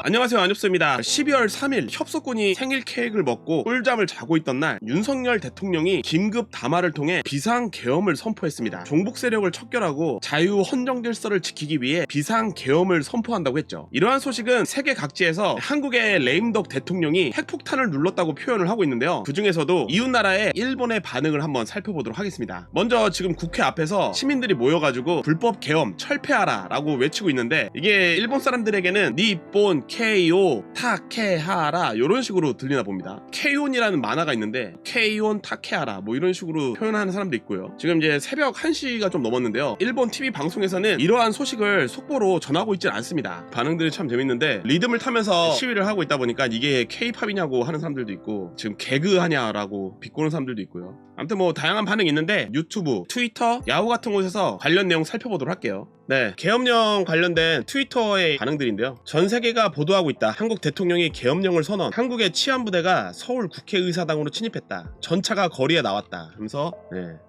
안녕하세요, 안엽수입니다. 12월 3일 협소꾼이 생일 케이크를 먹고 꿀잠을 자고 있던 날 윤석열 대통령이 긴급 담화를 통해 비상계엄을 선포했습니다. 종북 세력을 척결하고 자유 헌정 질서를 지키기 위해 비상계엄을 선포한다고 했죠. 이러한 소식은 세계 각지에서 한국의 레임덕 대통령이 핵폭탄을 눌렀다고 표현을 하고 있는데요. 그 중에서도 이웃나라의 일본의 반응을 한번 살펴보도록 하겠습니다. 먼저 지금 국회 앞에서 시민들이 모여가지고 불법 계엄 철폐하라 라고 외치고 있는데, 이게 일본 사람들에게는 니폰 케이오 타케하라 이런 식으로 들리나 봅니다. 케이온이라는 만화가 있는데 케이온 타케하라 뭐 이런 식으로 표현하는 사람도 있고요. 지금 이제 새벽 1시가 좀 넘었는데요. 일본 TV 방송에서는 이러한 소식을 속보로 전하고 있진 않습니다. 반응들이 참 재밌는데, 리듬을 타면서 시위를 하고 있다 보니까 이게 K-팝이냐고 하는 사람들도 있고, 지금 개그하냐라고 비꼬는 사람들도 있고요. 아무튼 뭐 다양한 반응이 있는데, 유튜브, 트위터, 야후 같은 곳에서 관련 내용 살펴보도록 할게요. 네, 계엄령 관련된 트위터의 반응들인데요. 전 세계가 보도하고 있다. 한국 대통령이 계엄령을 선언. 한국의 치안부대가 서울 국회의사당으로 침입했다. 전차가 거리에 나왔다. 하면서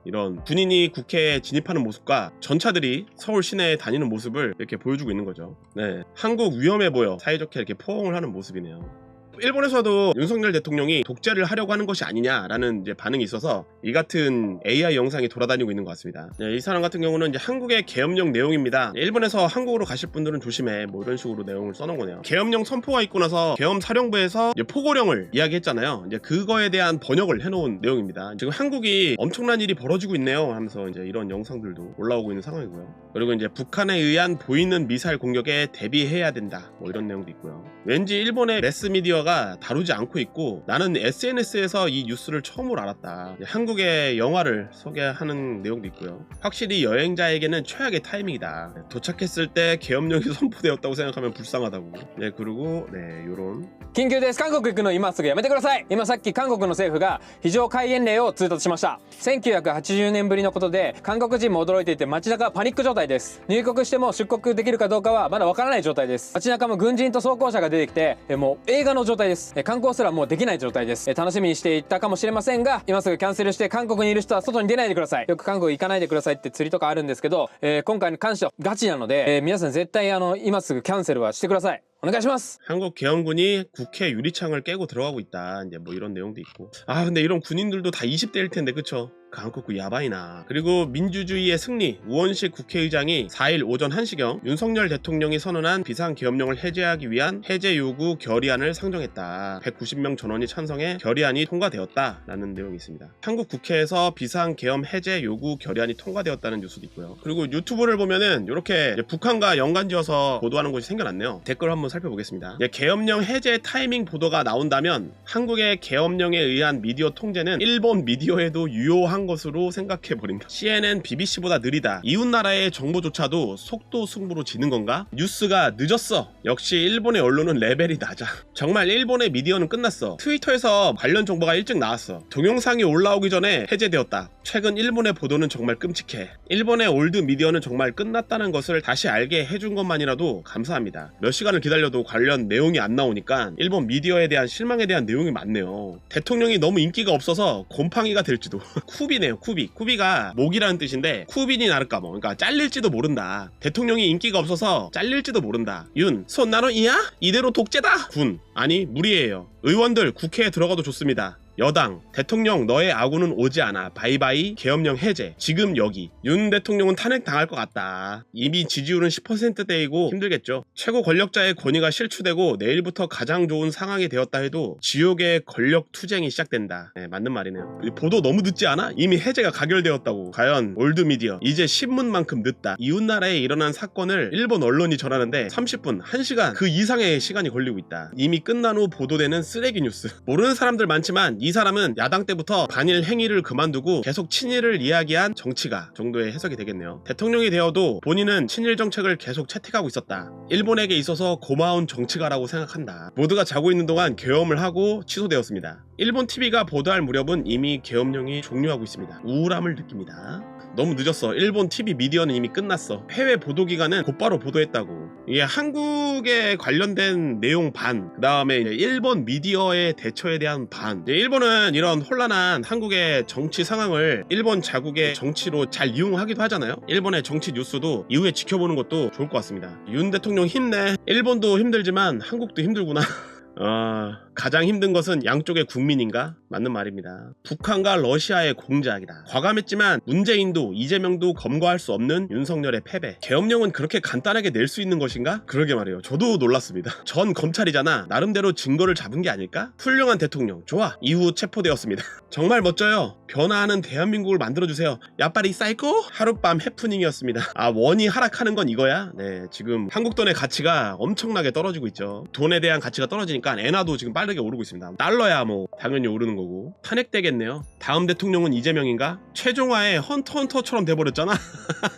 이런 군인이 국회에 진입하는 모습과 전차들이 서울 시내에 다니는 모습을 이렇게 보여주고 있는 거죠. 네, 한국 위험해 보여. 사이좋게 이렇게 포옹을 하는 모습이네요. 일본에서도 윤석열 대통령이 독재를 하려고 하는 것이 아니냐라는 이제 반응이 있어서 이 같은 AI 영상이 돌아다니고 있는 것 같습니다. 이 사람 같은 경우는 이제 한국의 계엄령 내용입니다. 일본에서 한국으로 가실 분들은 조심해, 뭐 이런 식으로 내용을 써놓은 거네요. 계엄령 선포가 있고 나서 계엄사령부에서 이제 포고령을 이야기했잖아요. 이제 그거에 대한 번역을 해놓은 내용입니다. 지금 한국이 엄청난 일이 벌어지고 있네요 하면서 이제 이런 영상들도 올라오고 있는 상황이고요. 그리고 이제 북한에 의한 보이는 미사일 공격에 대비해야 된다, 뭐 이런 내용도 있고요. 왠지 일본의 매스미디어가 다루지 않고 있고, 나는 SNS에서 이 뉴스를 처음으로 알았다. 한국의 영화를 소개하는 내용도 있고요. 확실히 여행자에게는 최악의 타이밍이다. 도착했을 때 계엄령이 선포되었다고 생각하면 불쌍하다고. 그리고 요런 緊急です。韓国行くの今すぐやめてください。今さっき韓国の政府が非常戒厳令を通達しました。1980年ぶりのことで韓国人も驚いていて、街中はパニック状態です。入国しても出国できるかどうかはまだわからない状態です。街中も軍人と装甲車が出てきて、もう映画の状態です。観光すらもうできない状態です。楽しみにしていたかもしれませんが、今すぐキャンセルして韓国にいる人は外に出ないでください。よく韓国行かないでくださいって釣りとかあるんですけど、今回に関してはガチなので、皆さん絶対今すぐキャンセルはしてください。 한국 계엄군이 국회 유리창을 깨고 들어가고 있다. 이제 뭐 이런 내용도 있고. 근데 이런 군인들도 다 20대일 텐데, 그쵸? 한국구 야바이나. 그리고 민주주의의 승리, 우원식 국회의장이 4일 오전 1시경 윤석열 대통령이 선언한 비상계엄령을 해제하기 위한 해제 요구 결의안을 상정했다. 190명 전원이 찬성해 결의안이 통과되었다라는 내용이 있습니다. 한국 국회에서 비상계엄 해제 요구 결의안이 통과되었다는 뉴스도 있고요. 그리고 유튜브를 보면은 이렇게 북한과 연관지어서 보도하는 곳이 생겨났네요. 댓글 한번 살펴보겠습니다. 계엄령 해제 타이밍 보도가 나온다면 한국의 계엄령에 의한 미디어 통제는 일본 미디어에도 유효한 것으로 생각해버린다. CNN, BBC보다 느리다. 이웃나라의 정보조차도 속도 승부로 지는 건가? 뉴스가 늦었어. 역시 일본의 언론은 레벨이 낮아. 정말 일본의 미디어는 끝났어. 트위터에서 관련 정보가 일찍 나왔어. 동영상이 올라오기 전에 해제되었다. 최근 일본의 보도는 정말 끔찍해. 일본의 올드 미디어는 정말 끝났다는 것을 다시 알게 해준 것만이라도 감사합니다. 몇 시간을 기다려도 관련 내용이 안 나오니까 일본 미디어에 대한 실망에 대한 내용이 많네요. 대통령이 너무 인기가 없어서 곰팡이가 될지도. 쿠비네요, 쿠비. 쿠비가 목이라는 뜻인데 쿠비니 나를까모, 그러니까 잘릴지도 모른다. 대통령이 인기가 없어서 잘릴지도 모른다. 윤, 손 나눠 이야? 이대로 독재다. 군, 아니 무리예요. 의원들 국회에 들어가도 좋습니다. 여당, 대통령 너의 아군은 오지 않아. 바이바이 계엄령 해제. 지금 여기. 윤 대통령은 탄핵당할 것 같다. 이미 지지율은 10%대이고 힘들겠죠. 최고 권력자의 권위가 실추되고 내일부터 가장 좋은 상황이 되었다 해도 지옥의 권력 투쟁이 시작된다. 맞는 말이네요. 보도 너무 늦지 않아? 이미 해제가 가결되었다고. 과연 올드미디어 이제 신문만큼 늦다. 이웃나라에 일어난 사건을 일본 언론이 전하는데 30분, 1시간 그 이상의 시간이 걸리고 있다. 이미 끝난 후 보도되는 쓰레기 뉴스. 모르는 사람들 많지만 이 사람은 야당 때부터 반일 행위를 그만두고 계속 친일을 이야기한 정치가 정도의 해석이 되겠네요. 대통령이 되어도 본인은 친일 정책을 계속 채택하고 있었다. 일본에게 있어서 고마운 정치가라고 생각한다. 모두가 자고 있는 동안 계엄을 하고 취소되었습니다. 일본 TV가 보도할 무렵은 이미 계엄령이 종료하고 있습니다. 우울함을 느낍니다. 너무 늦었어. 일본 TV 미디어는 이미 끝났어. 해외 보도 기관은 곧바로 보도했다고. 이게 한국에 관련된 내용 반, 그 다음에 일본 미디어의 대처에 대한 반. 일본은 이런 혼란한 한국의 정치 상황을 일본 자국의 정치로 잘 이용하기도 하잖아요. 일본의 정치 뉴스도 이후에 지켜보는 것도 좋을 것 같습니다. 윤 대통령 힘내. 일본도 힘들지만 한국도 힘들구나. 가장 힘든 것은 양쪽의 국민인가? 맞는 말입니다. 북한과 러시아의 공작이다. 과감했지만 문재인도 이재명도 검거할 수 없는 윤석열의 패배. 계엄령은 그렇게 간단하게 낼 수 있는 것인가? 그러게 말이에요. 저도 놀랐습니다. 전 검찰이잖아. 나름대로 증거를 잡은 게 아닐까? 훌륭한 대통령. 좋아. 이후 체포되었습니다. 정말 멋져요. 변화하는 대한민국을 만들어주세요. 야빠리 사이코? 하룻밤 해프닝이었습니다. 원이 하락하는 건 이거야? 네, 지금 한국 돈의 가치가 엄청나게 떨어지고 있죠. 돈에 대한 가치가 떨어지니까 엔화도 지금 빠르게 오르고 있습니다. 달러야 뭐 당연히 오르는 거고. 탄핵되겠네요. 다음 대통령은 이재명인가? 최종화의 헌터헌터처럼 돼버렸잖아.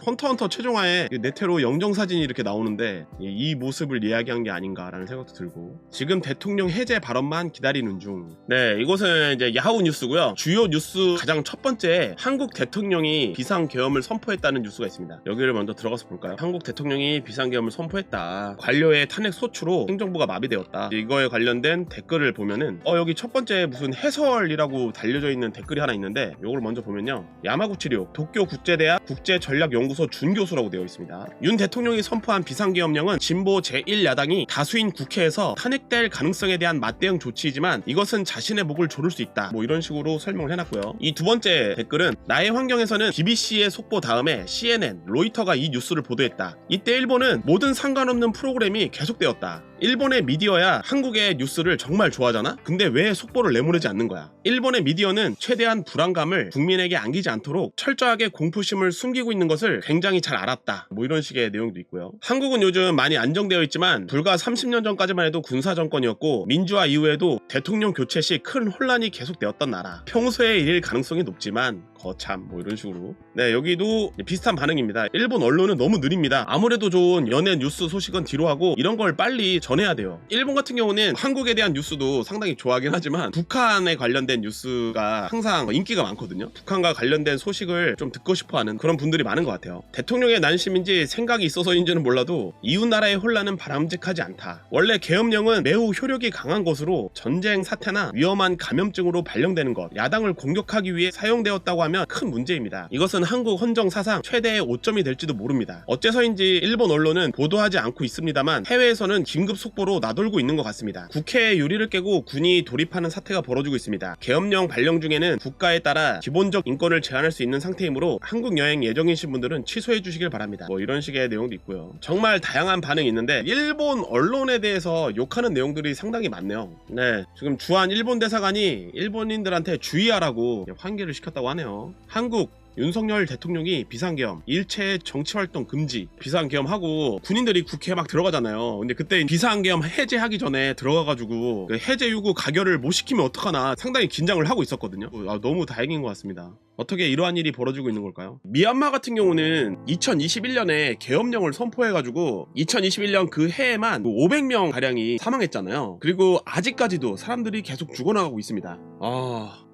헌터헌터 최종화에 네테로 영정사진이 이렇게 나오는데 이 모습을 이야기한 게 아닌가라는 생각도 들고. 지금 대통령 해제 발언만 기다리는 중. 네, 이것은 이제 야후 뉴스고요. 주요 뉴스 가장 첫 번째, 한국 대통령이 비상계엄을 선포했다는 뉴스가 있습니다. 여기를 먼저 들어가서 볼까요? 한국 대통령이 비상계엄을 선포했다. 관료의 탄핵 소추로 행정부가 마비되었다. 이거에 관련된 댓글을 보면은 여기 첫 번째 무슨 해설이라고 달려져 있는 댓글이 하나 있는데, 요걸 먼저 보면요, 야마구치료 도쿄 국제대학 국제전략연구소 준교수라고 되어 있습니다. 윤 대통령이 선포한 비상계엄령은 진보 제1야당이 다수인 국회에서 탄핵될 가능성에 대한 맞대응 조치이지만 이것은 자신의 목을 조를 수 있다, 뭐 이런 식으로 설명을 해놨고요. 이 두 번째 댓글은, 나의 환경에서는 BBC의 속보 다음에 CNN, 로이터가 이 뉴스를 보도했다. 이때 일본은 모든 상관없는 프로그램이 계속되었다. 일본의 미디어야 한국의 뉴스를 정말 좋아하잖아? 근데 왜 속보를 내보내지 않는 거야? 일본의 미디어는 최대한 불안감을 국민에게 안기지 않도록 철저하게 공포심을 숨기고 있는 것을 굉장히 잘 알았다. 뭐 이런 식의 내용도 있고요. 한국은 요즘 많이 안정되어 있지만 불과 30년 전까지만 해도 군사정권이었고 민주화 이후에도 대통령 교체 시 큰 혼란이 계속되었던 나라. 평소에 이를 가능성이 높지만 거참, 뭐 이런 식으로. 네, 여기도 비슷한 반응입니다. 일본 언론은 너무 느립니다. 아무래도 좋은 연예 뉴스 소식은 뒤로 하고 이런 걸 빨리 전해야 돼요. 일본 같은 경우는 한국에 대한 뉴스도 상당히 좋아하긴 하지만 북한에 관련된 뉴스가 항상 인기가 많거든요. 북한과 관련된 소식을 좀 듣고 싶어하는 그런 분들이 많은 것 같아요. 대통령의 난심인지 생각이 있어서인지는 몰라도 이웃 나라의 혼란은 바람직하지 않다. 원래 계엄령은 매우 효력이 강한 것으로 전쟁 사태나 위험한 감염증으로 발령되는 것, 야당을 공격하기 위해 사용되었다고 하면 큰 문제입니다. 이것은 한국 헌정 사상 최대의 오점이 될지도 모릅니다. 어째서인지 일본 언론은 보도하지 않고 있습니다만 해외에서는 긴급 속보로 나돌고 있는 것 같습니다. 국회의 유리를 깨고 군이 돌입하는 사태가 벌어지고 있습니다. 계엄령 발령 중에는 국가에 따라 기본적 인권을 제한할 수 있는 상태이므로 한국 여행 예정이신 분들은 취소해 주시길 바랍니다. 뭐 이런 식의 내용도 있고요. 정말 다양한 반응이 있는데 일본 언론에 대해서 욕하는 내용들이 상당히 많네요. 네, 지금 주한 일본 대사관이 일본인들한테 주의하라고 환기를 시켰다고 하네요. 한국 윤석열 대통령이 비상계엄, 일체 정치활동 금지, 비상계엄하고 군인들이 국회에 막 들어가잖아요. 근데 그때 비상계엄 해제하기 전에 들어가가지고 해제 요구 가결을 못 시키면 어떡하나 상당히 긴장을 하고 있었거든요. 너무 다행인 것 같습니다. 어떻게 이러한 일이 벌어지고 있는 걸까요? 미얀마 같은 경우는 2021년에 계엄령을 선포해가지고 2021년 그 해에만 500명 가량이 사망했잖아요. 그리고 아직까지도 사람들이 계속 죽어나가고 있습니다.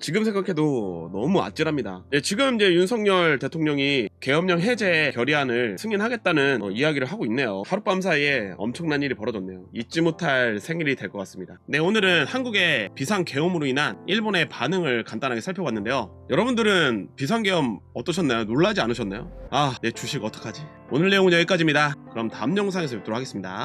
지금 생각해도 너무 아찔합니다. 지금 이제 윤석열 대통령이 계엄령 해제 결의안을 승인하겠다는 이야기를 하고 있네요. 하룻밤 사이에 엄청난 일이 벌어졌네요. 잊지 못할 생일이 될 것 같습니다. 네, 오늘은 한국의 비상계엄으로 인한 일본의 반응을 간단하게 살펴봤는데요. 여러분들은 비상계엄 어떠셨나요? 놀라지 않으셨나요? 내 주식 어떡하지? 오늘 내용은 여기까지입니다. 그럼 다음 영상에서 뵙도록 하겠습니다.